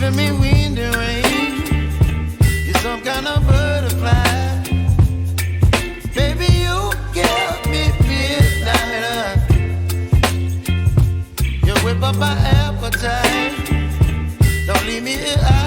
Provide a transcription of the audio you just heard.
giving me wind and rain. You're some kind of butterfly. Baby, you give me midnight. You whip up my appetite. Don't leave me here.